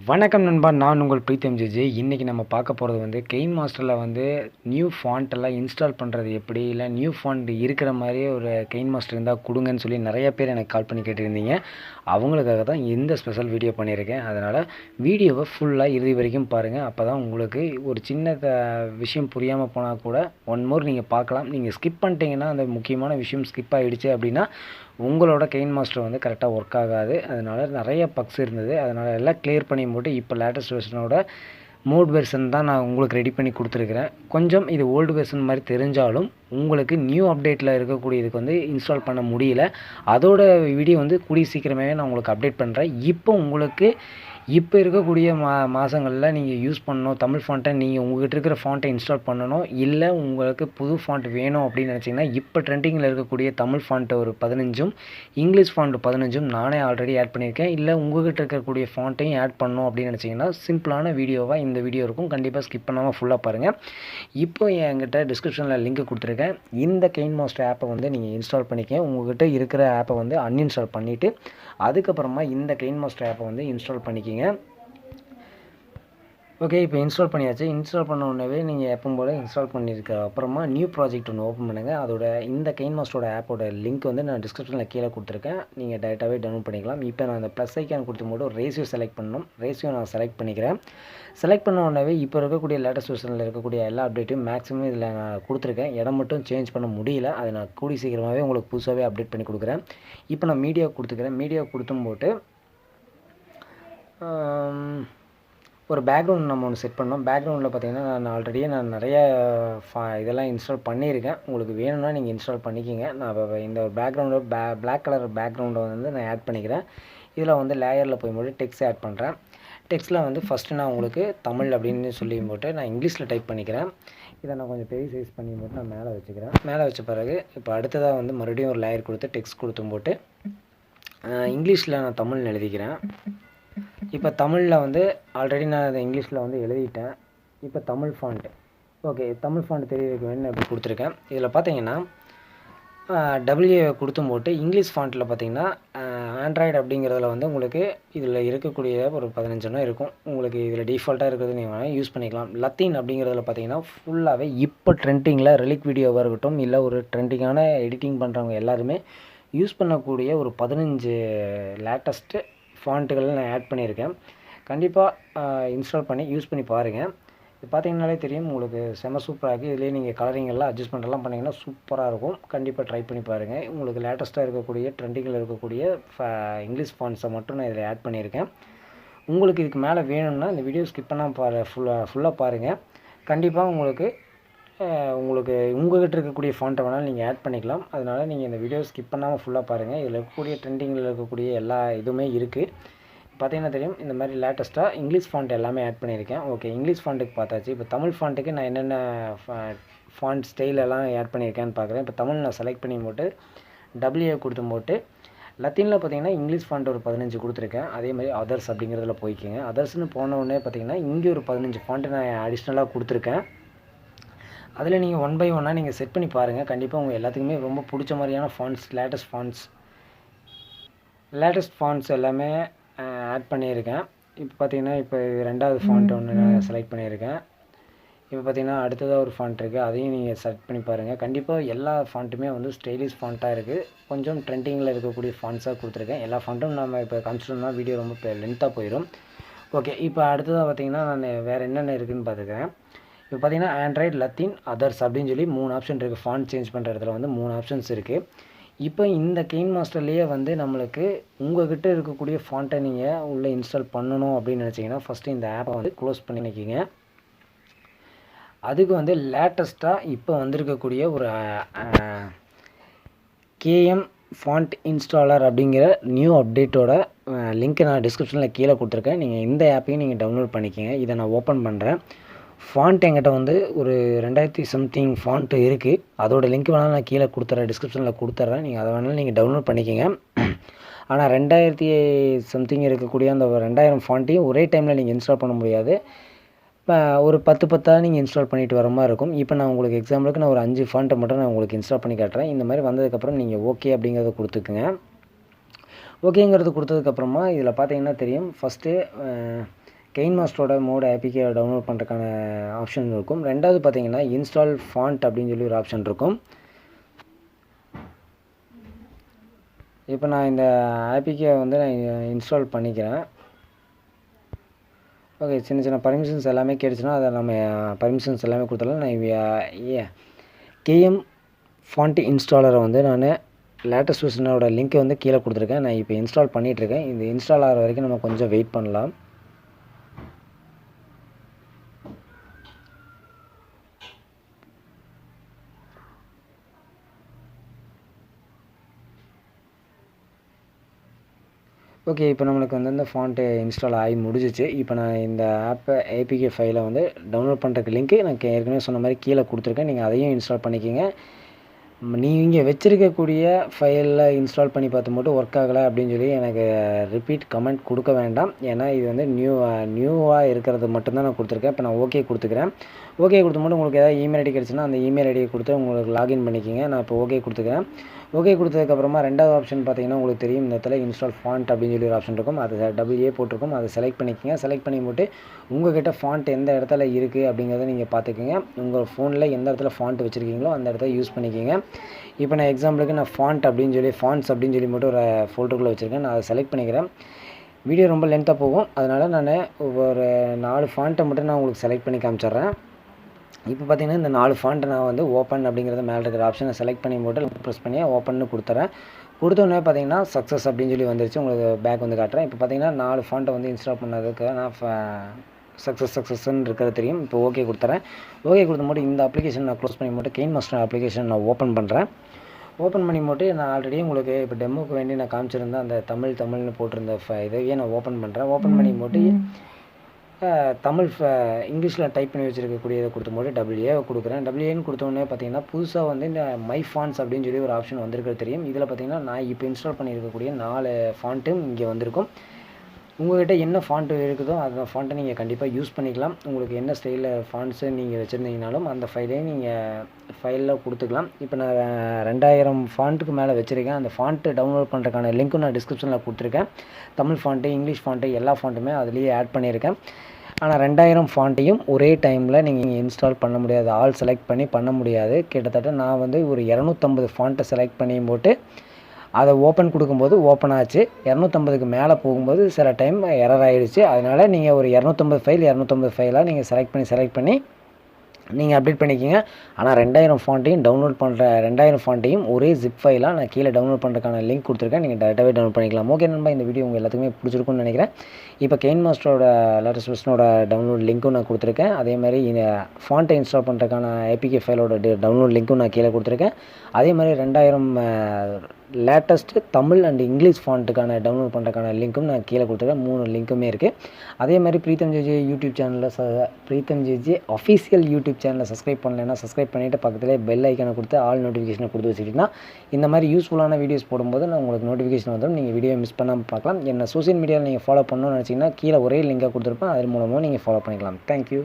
வணக்கம் நண்பா, நான் உங்கள் PreethamJJ. இன்றைக்கி நம்ம பார்க்க போகிறது வந்து Kinemasterல வந்து நியூ ஃபாண்ட் எல்லாம் இன்ஸ்டால் பண்ணுறது எப்படி, இல்லை நியூ ஃபாண்ட் இருக்கிற மாதிரியே ஒரு Kinemaster இருந்தால் கொடுங்கன்னு சொல்லி நிறைய பேர் எனக்கு கால் பண்ணி கேட்டிருந்தீங்க. அவங்களுக்காக தான் இந்த ஸ்பெஷல் வீடியோ பண்ணியிருக்கேன். அதனால் வீடியோவை ஃபுல்லாக இறுதி வரைக்கும் பாருங்கள். அப்போ தான் உங்களுக்கு ஒரு சின்ன விஷயம் புரியாமல் போனால் கூட ஒன் மோர் நீங்கள் பார்க்கலாம். நீங்கள் ஸ்கிப் பண்ணிட்டீங்கன்னா அந்த முக்கியமான விஷயம் ஸ்கிப் ஆகிடுச்சு அப்படின்னா உங்களோட Kinemaster வந்து கரெக்டாக ஒர்க் ஆகாது. அதனால் நிறைய பக்ஸ் இருந்தது. அதனால் எல்லாம் கிளியர் பண்ணி போட்டு இப்போ லேட்டஸ்ட் வெர்ஷனோட மோட் வெர்ஷன் தான் நான் உங்களுக்கு ரெடி பண்ணி கொடுத்துருக்குறேன். கொஞ்சம் இது ஓல்டு வெர்ஷன் மாதிரி தெரிஞ்சாலும் உங்களுக்கு நியூ அப்டேட்டில் இருக்கக்கூடியதுக்கு வந்து இன்ஸ்டால் பண்ண முடியல. அதோட வீடியோ வந்து கூடிய சீக்கிரமே நான் உங்களுக்கு அப்டேட் பண்ணுறேன். இப்போ இருக்கக்கூடிய மாதங்களில் நீங்கள் யூஸ் பண்ணணும் தமிழ் ஃபாண்ட்டை, நீங்கள் உங்கள்கிட்ட இருக்கிற ஃபாண்ட்டை இன்ஸ்டால் பண்ணணும், இல்லை உங்களுக்கு புது ஃபாண்ட் வேணும் அப்படின்னு நினச்சிங்கன்னா இப்போ ட்ரெண்டிங்கில் இருக்கக்கூடிய தமிழ் ஃபாண்ட்டு ஒரு 15ம் இங்கிலீஷ் ஃபாண்ட்டு 15ம் நானே ஆல்ரெடி ஆட் பண்ணியிருக்கேன். இல்லை உங்கள்கிட்ட இருக்கக்கூடிய ஃபாண்ட்டையும் ஆட் பண்ணணும் அப்படின்னு நினச்சிங்கன்னா சிம்பிளான வீடியோவாக இந்த வீடியோ இருக்கும். கண்டிப்பாக ஸ்கிப் பண்ணாமல் ஃபுல்லாக பாருங்கள். இப்போ என்கிட்ட டிஸ்கிரிப்ஷனில் லிங்க் கொடுத்துருக்கேன். இந்த Kinemaster ஆப்பை வந்து நீங்கள் இன்ஸ்டால் பண்ணிக்க. உங்கள்கிட்ட இருக்கிற ஆப்பை வந்து அன்இன்ஸ்டால் பண்ணிவிட்டு அதுக்கப்புறமா இந்த Kinemaster ஆப்பை வந்து இன்ஸ்டால் பண்ணிக்கிங்க. ஓகே, இப்போ இன்ஸ்டால் பண்ணியாச்சு. இன்ஸ்டால் பண்ண உடனே நீங்கள் எப்பவும் போல் இன்ஸ்டால் பண்ணியிருக்க அப்புறமா நியூ ப்ராஜெக்ட் ஒன்று ஓப்பன் பண்ணுங்கள். அதோட இந்த Kinemasterோட ஆப்போட லிங்க் வந்து நான் டிஸ்கிரிப்ஷனில் கீழே கொடுத்துருக்கேன். நீங்கள் டேரெக்டாகவே டவுன்லோட் பண்ணிக்கலாம். இப்போ நான் அந்த ப்ளஸ் ஐக்கான் கொடுத்து போட்டு ரேஷியோ செலக்ட் பண்ணணும். ரேஷியோ நான் செலக்ட் பண்ணிக்கிறேன். செலக்ட் பண்ண உடனே இப்போ இருக்கக்கூடிய லேட்டஸ்ட் வெர்ஷனில் இருக்கக்கூடிய எல்லா அப்டேட்டும் மேக்ஸிமம் இதில் நான் கொடுத்துருக்கேன். இடம் மட்டும் சேஞ்ச் பண்ண முடியல. அதை நான் கூடி சீக்கிரமாகவே உங்களுக்கு புதுசாகவே அப்டேட் பண்ணி கொடுக்குறேன். இப்போ நான் மீடியா கொடுத்துக்கிறேன். மீடியா கொடுத்தும் போட்டு ஒரு பேக்ரவுண்ட் நம்ம ஒன்று செட் பண்ணோம். பேக்ரவுண்டில் பார்த்தீங்கன்னா நான் நிறைய இதெல்லாம் இன்ஸ்டால் பண்ணியிருக்கேன். உங்களுக்கு வேணும்னா நீங்கள் இன்ஸ்டால் பண்ணிக்கிங்க. நான் இந்த ஒரு பேக்ரவுண்டை பிளாக் கலர் பேக்ரவுண்டை வந்து நான் ஆட் பண்ணிக்கிறேன். இதில் வந்து லேயரில் போகும்போது டெக்ஸ்ட் ஆட் பண்ணுறேன். டெக்ஸ்ட்டில் வந்து ஃபஸ்ட்டு நான் உங்களுக்கு தமிழ் அப்படின்னு சொல்லி போட்டு நான் இங்கிலீஷில் டைப் பண்ணிக்கிறேன். இதை நான் கொஞ்சம் பெரிய சைஸ் பண்ணி போட்டு நான் மேலே வச்சுக்கிறேன். மேலே வச்ச பிறகு இப்போ அடுத்ததாக வந்து மறுபடியும் ஒரு லேயர் கொடுத்து டெக்ஸ்ட் கொடுத்தும் போட்டு இங்கிலீஷில் நான் தமிழ் எழுதிக்கிறேன். இப்போ தமிழில் வந்து ஆல்ரெடி நான் அதை இங்கிலீஷில் வந்து எழுதிட்டேன். இப்போ Tamil font, okay, Tamil font தெரிய வைக்க வேணும்னு அப்படி கொடுத்துருக்கேன். இதில் பார்த்தீங்கன்னா டபிள்யூ கொடுத்தும் போட்டு இங்கிலீஷ் ஃபாண்ட்டில் பார்த்தீங்கன்னா ஆண்ட்ராய்டு அப்படிங்கிறதுல வந்து உங்களுக்கு இதில் இருக்கக்கூடிய ஒரு 15 இருக்கும். உங்களுக்கு இதில் டிஃபால்ட்டாக இருக்கிறது நீங்கள் யூஸ் பண்ணிக்கலாம். லத்தீன் அப்படிங்கிறதுல பார்த்தீங்கன்னா ஃபுல்லாகவே இப்போ ட்ரெண்டிங்கில் ரிலிக் வீடியோவாக இருக்கட்டும், இல்லை ஒரு ட்ரெண்டிங்கான எடிட்டிங் பண்ணுறவங்க எல்லாருமே யூஸ் பண்ணக்கூடிய ஒரு 15 லேட்டஸ்ட்டு ஃபாண்ட்டுகளை நான் ஆட் பண்ணியிருக்கேன். கண்டிப்பாக இன்ஸ்டால் பண்ணி யூஸ் பண்ணி பாருங்கள். இது பார்த்தீங்கன்னாலே தெரியும் உங்களுக்கு செம சூப்பராக இருக்குது. இதுலேயே நீங்கள் கலரிங் எல்லாம் அட்ஜஸ்ட்மெண்ட்லாம் பண்ணிங்கன்னா சூப்பராக இருக்கும். கண்டிப்பாக ட்ரை பண்ணி பாருங்கள். உங்களுக்கு லேட்டஸ்ட்டாக இருக்கக்கூடிய ட்ரெண்டிங்கில் இருக்கக்கூடிய இங்கிலீஷ் ஃபாண்ட்ஸை மட்டும் நான் இதில் ஆட் பண்ணியிருக்கேன். உங்களுக்கு இதுக்கு மேலே வேணும்னா இந்த வீடியோ ஸ்கிப் பண்ணால் ஃபுல்லாக பாருங்கள். கண்டிப்பாக உங்கள்கிட்ட இருக்கக்கூடிய ஃபாண்ட்டை வேணாலும் நீங்கள் ஆட் பண்ணிக்கலாம். அதனால் நீங்கள் இந்த வீடியோ ஸ்கிப் பண்ணாமல் ஃபுல்லாக பாருங்கள். இதில் இருக்கக்கூடிய ட்ரெண்டிங்கில் இருக்கக்கூடிய எல்லா இதுவுமே இருக்குது. பார்த்தீங்கன்னா தெரியும் இந்த மாதிரி லேட்டஸ்ட்டாக இங்கிலீஷ் ஃபாண்ட் எல்லாமே ஆட் பண்ணியிருக்கேன். ஓகே, இங்கிலீஷ் ஃபாண்ட்டுக்கு பார்த்தாச்சு. இப்போ தமிழ் ஃபாண்ட்டுக்கு நான் என்னென்ன ஃபாண்ட் ஸ்டைல் எல்லாம் ஆட் பண்ணியிருக்கேன்னு பார்க்குறேன். இப்போ தமிழ் நான் செலக்ட் பண்ணி போட்டு டபிள்யூ கொடுத்தும் போட்டு லத்தீனில் பார்த்தீங்கன்னா இங்கிலீஷ் ஃபாண்ட் ஒரு 15 கொடுத்துருக்கேன். அதே மாதிரி அதர்ஸ் அப்படிங்கிறதுல போய்க்குங்க. அதர்ஸ்னு போன உடனே பார்த்தீங்கன்னா இங்கே ஒரு 15 ஃபாண்ட்டு நான் அடிஷ்னலாக கொடுத்துருக்கேன். அதில் நீங்கள் 1 by 1 நீங்கள் செட் பண்ணி பாருங்கள். கண்டிப்பாக உங்கள் எல்லாத்துக்குமே ரொம்ப பிடிச்ச மாதிரியான ஃபாண்ட்ஸ், லேட்டஸ்ட் ஃபாண்ட்ஸ் எல்லாமே ஆட் பண்ணியிருக்கேன். இப்போ பார்த்தீங்கன்னா இப்போ 2வது ஃபாண்ட் ஒன்று நான் செலக்ட் பண்ணியிருக்கேன். இப்போ பார்த்தீங்கன்னா அடுத்ததாக ஒரு ஃபாண்ட் இருக்குது, அதையும் நீங்கள் செலக்ட் பண்ணி பாருங்கள். கண்டிப்பாக எல்லா ஃபாண்ட்டுமே வந்து ஸ்டைலிஷ் ஃபாண்ட்டாக இருக்குது. கொஞ்சம் ட்ரெண்டிங்கில் இருக்கக்கூடிய ஃபாண்ட்ஸாக கொடுத்துருக்கேன். எல்லா ஃபாண்ட்டும் நம்ம இப்போ கன்சிடர்னா வீடியோ ரொம்ப லென்த்தாக போயிடும். ஓகே, இப்போ அடுத்ததாக பார்த்தீங்கன்னா நான் வேறு என்னென்ன இருக்குதுன்னு பார்த்துக்கிறேன். இப்போ பார்த்தீங்கன்னா ஆண்ட்ராய்டு, லத்தீன், அதர்ஸ் அப்படின்னு சொல்லி 3 ஆப்ஷன் இருக்குது. ஃபாண்ட் சேஞ்ச் பண்ணுற இடத்துல வந்து 3 ஆப்ஷன்ஸ் இருக்குது. இப்போ இந்த Kinemasterலேயே வந்து நம்மளுக்கு உங்கள்கிட்ட இருக்கக்கூடிய ஃபாண்ட்டை நீங்கள் உள்ளே இன்ஸ்டால் பண்ணணும் அப்படின்னு நினச்சிங்கன்னா ஃபஸ்ட்டு இந்த ஆப்பை வந்து க்ளோஸ் பண்ணி நிற்கிங்க. அதுக்கு வந்து லேட்டஸ்ட்டாக இப்போ வந்திருக்கக்கூடிய ஒரு KM ஃபாண்ட் இன்ஸ்டாலர் அப்படிங்கிற நியூ அப்டேட்டோட லிங்க்கை நான் டிஸ்கிரிப்ஷனில் கீழே கொடுத்துருக்கேன். நீங்கள் இந்த ஆப்பையும் நீங்கள் டவுன்லோட் பண்ணிக்கோங்க. இதை நான் ஓப்பன் பண்ணுறேன். ஃபாண்ட் என்கிட்ட வந்து ஒரு 2000 சம்திங் ஃபாண்ட்டு இருக்குது. அதோட லிங்க் வேணாலும் நான் கீழே டிஸ்கிரிப்ஷனில் கொடுத்துட்றேன். நீங்கள் அதை வேணாலும் நீங்கள் டவுன்லோட் பண்ணிக்கோங்க. ஆனால் 2000 சம்திங் இருக்கக்கூடிய அந்த 2000 ஃபாண்ட்டையும் ஒரே டைமில் நீங்கள் இன்ஸ்டால் பண்ண முடியாது. இப்போ ஒரு 10 நீங்கள் இன்ஸ்டால் பண்ணிட்டு வர மாதிரி இருக்கும். இப்போ நான் உங்களுக்கு எக்ஸாம்பிளுக்கு நான் ஒரு 5 ஃபாண்ட்டை மட்டும் நான் உங்களுக்கு இன்ஸ்டால் பண்ணி காட்டுறேன். இந்த மாதிரி வந்ததுக்கப்புறம் நீங்கள் ஓகே அப்படிங்கிறத கொடுத்துக்குங்க. ஓகேங்கிறது கொடுத்ததுக்கப்புறமா இதில் பார்த்தீங்கன்னா தெரியும் ஃபஸ்ட்டு கெயின்மாஸ்டரோட மோட் ஏபிகே டவுன்லோட் பண்ணுறதுக்கான ஆப்ஷன் இருக்கும். ரெண்டாவது பார்த்தீங்கன்னா இன்ஸ்டால் ஃபாண்ட் அப்படின்னு சொல்லி ஒரு ஆப்ஷன் இருக்கும். இப்போ நான் இந்த ஏபிகே வந்து நான் இன்ஸ்டால் பண்ணிக்கிறேன். ஓகே, சின்ன சின்ன பர்மிஷன்ஸ் எல்லாமே கேட்டுச்சுன்னா அதை நம்ம பர்மிஷன்ஸ் எல்லாமே கொடுத்துடலாம். நான் கேஎம் ஃபாண்ட் இன்ஸ்டாலரை வந்து நான் லேட்டஸ்ட் வெர்ஷனோட லிங்க் வந்து கீழே கொடுத்துருக்கேன். நான் இப்போ இன்ஸ்டால் பண்ணிகிட்ருக்கேன். இந்த இன்ஸ்டால் ஆகிற வரைக்கும் நம்ம கொஞ்சம் வெயிட் பண்ணலாம். ஓகே, இப்போ நம்மளுக்கு வந்து இந்த ஃபாண்ட்டு இன்ஸ்டால் ஆகி முடிஞ்சிச்சு. இப்போ நான் இந்த ஏபிகே ஃபைலை வந்து டவுன்லோட் பண்ணுறதுக்கு லிங்க்கு நான் ஏற்கனவே சொன்ன மாதிரி கீழே கொடுத்துருக்கேன். நீங்கள் அதையும் இன்ஸ்டால் பண்ணிக்கிங்க. நீங்கள் வச்சுருக்கக்கூடிய ஃபைலில் இன்ஸ்டால் பண்ணி பார்த்து மட்டும் ஒர்க் ஆகலை அப்படின்னு சொல்லி எனக்கு ரிப்பீட் கமெண்ட் கொடுக்க வேண்டாம். ஏன்னா இது வந்து நியூவாக இருக்கிறது மட்டும்தான் நான் கொடுத்துருக்கேன். இப்போ நான் ஓகே கொடுத்துக்கிறேன். ஓகே கொடுத்து மட்டும் உங்களுக்கு ஏதாவது இமெயில் ஐடி கிடச்சுன்னா அந்த இமெயில் ஐடியை கொடுத்து உங்களுக்கு லாகின் பண்ணிக்கிங்க. நான் இப்போ ஓகே கொடுத்துக்கிறேன். ஓகே கொடுத்ததுக்கப்புறமா ரெண்டாவது ஆப்ஷன் பார்த்தீங்கன்னா உங்களுக்கு தெரியும், இந்த இடத்துல இன்ஸ்டால் ஃபாண்ட் அப்படின்னு சொல்லி ஒரு ஆப்ஷன் இருக்கும். அது WA போட்டிருக்கும். அதை செலக்ட் பண்ணிக்கோங்க. செலக்ட் பண்ணி போட்டு உங்கள்கிட்ட ஃபாண்ட் எந்த இடத்துல இருக்குது அப்படிங்கிறத நீங்கள் பார்த்துக்கோங்க. உங்கள் ஃபோனில் எந்த இடத்துல ஃபாண்ட் வச்சுருக்கீங்களோ அந்த இடத்த யூஸ் பண்ணிக்கோங்க. இப்போ நான் எக்ஸாம்பிளுக்கு நான் ஃபாண்ட்ஸ் அப்படின்னு சொல்லி மட்டும் ஒரு ஃபோல்டருக்குள்ளே வச்சுருக்கேன். நான் அதை செலக்ட் பண்ணிக்கிறேன். வீடியோ ரொம்ப லென்த்தாக போகும், அதனால் நான் ஒரு 4 ஃபாண்ட்டை மட்டும் நான் உங்களுக்கு செலக்ட் பண்ணி காமிச்சிட்றேன். இப்போ பார்த்தீங்கன்னா இந்த 4 ஃபாண்ட்டை நான் வந்து ஓப்பன் அப்படிங்கிறத மேலே இருக்கிற ஆப்ஷனை செலக்ட் பண்ணி போட்டு ப்ரெஸ் பண்ணி ஓப்பன்னு கொடுத்துறேன். கொடுத்தோடனே பார்த்தீங்கன்னா சக்ஸஸ் அப்படின்னு சொல்லி வந்துருச்சு. உங்களுக்கு பேக் வந்து காட்டுறேன். இப்போ பார்த்தீங்கன்னா 4 ஃபாண்ட்டை வந்து இன்ஸ்டால் பண்ணதுக்கு நான் சக்ஸஸ்ன்னு இருக்கிறது தெரியும். இப்போ ஓகே கொடுத்துறேன். ஓகே கொடுத்த மட்டும் இந்த அப்ளிகேஷன் நான் க்ளோஸ் பண்ணி மட்டும் கெயின்மாஸ்டர் அப்ளிகேஷன் நான் ஓப்பன் பண்ணுறேன். ஓப்பன் பண்ணி போட்டு நான் ஆல்ரெடி உங்களுக்கு இப்போ டெமோக்கு வேண்டி நான் காமிச்சிருந்தேன் அந்த தமிழ்னு போட்டிருந்த இதையே நான் ஓப்பன் பண்ணுறேன். ஓப்பன் பண்ணி போட்டு இங்கிலீஷில் டைப் பண்ணி வச்சுருக்கக்கூடியதை கொடுத்தும்போது WA கொடுக்குறேன். WAன்னு கொடுத்தோடனே பார்த்தீங்கன்னா புதுசாக வந்து இந்த மை ஃபாண்ட்ஸ் அப்படின்னு சொல்லி ஒரு ஆப்ஷன் வந்திருக்கிறது தெரியும். இதில் பார்த்தீங்கன்னா நான் இப்போ இன்ஸ்டால் பண்ணியிருக்கக்கூடிய 4 ஃபாண்ட்டும் இங்கே வந்திருக்கும். உங்கள்கிட்ட என்ன ஃபாண்ட்டு இருக்குதோ அந்த ஃபாண்ட்டை நீங்கள் கண்டிப்பாக யூஸ் பண்ணிக்கலாம். உங்களுக்கு என்ன ஸ்டைலில் ஃபாண்ட்ஸு நீங்கள் வச்சுருந்தீங்கனாலும் அந்த ஃபைலையும் நீங்கள் ஃபைலில் கொடுத்துக்கலாம். இப்போ நான் 2000 ஃபாண்ட்டுக்கு மேலே வச்சுருக்கேன். அந்த ஃபாண்ட்டு டவுன்லோட் பண்ணுறதுக்கான லிங்க்கும் நான் டிஸ்கிரிப்ஷனில் கொடுத்துருக்கேன். தமிழ் ஃபாண்ட்டு, இங்கிலீஷ் ஃபாண்ட்டு எல்லா ஃபாண்ட்டுமே அதுலேயே ஆட் பண்ணியிருக்கேன். ஆனால் 2000 ஃபாண்ட்டையும் ஒரே டைமில் நீங்கள் இன்ஸ்டால் பண்ண முடியாது. ஆல் செலக்ட் பண்ண முடியாது. கிட்டத்தட்ட நான் வந்து ஒரு 250 ஃபாண்ட்டை செலக்ட் பண்ணி போட்டு அதை ஓப்பன் கொடுக்கும்போது ஓப்பன் ஆச்சு. 250க்கு மேலே போகும்போது சில டைம் எரர் ஆகிடுச்சு. அதனால் நீங்கள் ஒரு 250 ஃபைலாக நீங்கள் செலக்ட் பண்ணி நீங்கள் அப்டேட் பண்ணிக்கிங்க. ஆனால் 2000 ஃபாண்ட்டையும் 2000 ஃபாண்ட்டையும் ஒரே ஜிப் ஃபைலாக நான் கீழே டவுன்லோட் பண்ணுறதுக்கான லிங்க் கொடுத்துருக்கேன். நீங்கள் டேரெக்டாகவே டவுன்லோட் பண்ணிக்கலாம். ஓகே நண்பா, இந்த வீடியோ உங்கள் எல்லாத்துக்குமே பிடிச்சிருக்குன்னு நினைக்கிறேன். இப்போ கெயின்மாஸ்டரோட லேட்டஸ்ட் வெர்ஷனோட டவுன்லோட் லிங்க்கும் நான் கொடுத்துருக்கேன். அதே மாதிரி இந்த ஃபாண்ட்டை இன்ஸ்டால் பண்ணுறதுக்கான ஏபிகே ஃபைலோட டவுன்லோட் லிங்க்கும் நான் கீழே கொடுத்துருக்கேன். அதே மாதிரி 2000 லேட்டஸ்ட்டு தமிழ் அண்ட் இங்கிலீஷ் ஃபாண்ட்டுக்கான டவுன்லோட் பண்ணுறதுக்கான லிங்க்கும் நான் கீழே கொடுத்துருக்கேன். 3 லிங்க்குமே இருக்குது. அதே மாதிரி PreethamJJ யூடியூப் சேனலில் PreethamJJ அஃபீஷியல் யூடியூப் சேனலை சப்ஸ்கிரைப் பண்ணலைன்னா சப்ஸ்கிரைப் பண்ணிவிட்டு பக்கத்துலேயே பெல் ஐக்கானை கொடுத்து ஆல் நோட்டிஃபிகேஷனை கொடுத்து வச்சுக்கிட்டிங்கன்னா இந்த மாதிரி யூஸ்ஃபுல்லான வீடியோஸ் போடும்போது நான் உங்களுக்கு நோட்டிஃபிகேஷன் வந்துடும். நீங்கள் வீடியோ மிஸ் பண்ணாமல் பார்க்கலாம். என்ன சோஷியல் மீடியாவில் நீங்கள் ஃபாலோ பண்ணணும்னு நினச்சிங்கன்னா கீழே ஒரே லிங்காக கொடுத்துருப்பேன். அது மூலமாக நீங்கள் ஃபாலோ பண்ணிக்கலாம். தேங்க்யூ.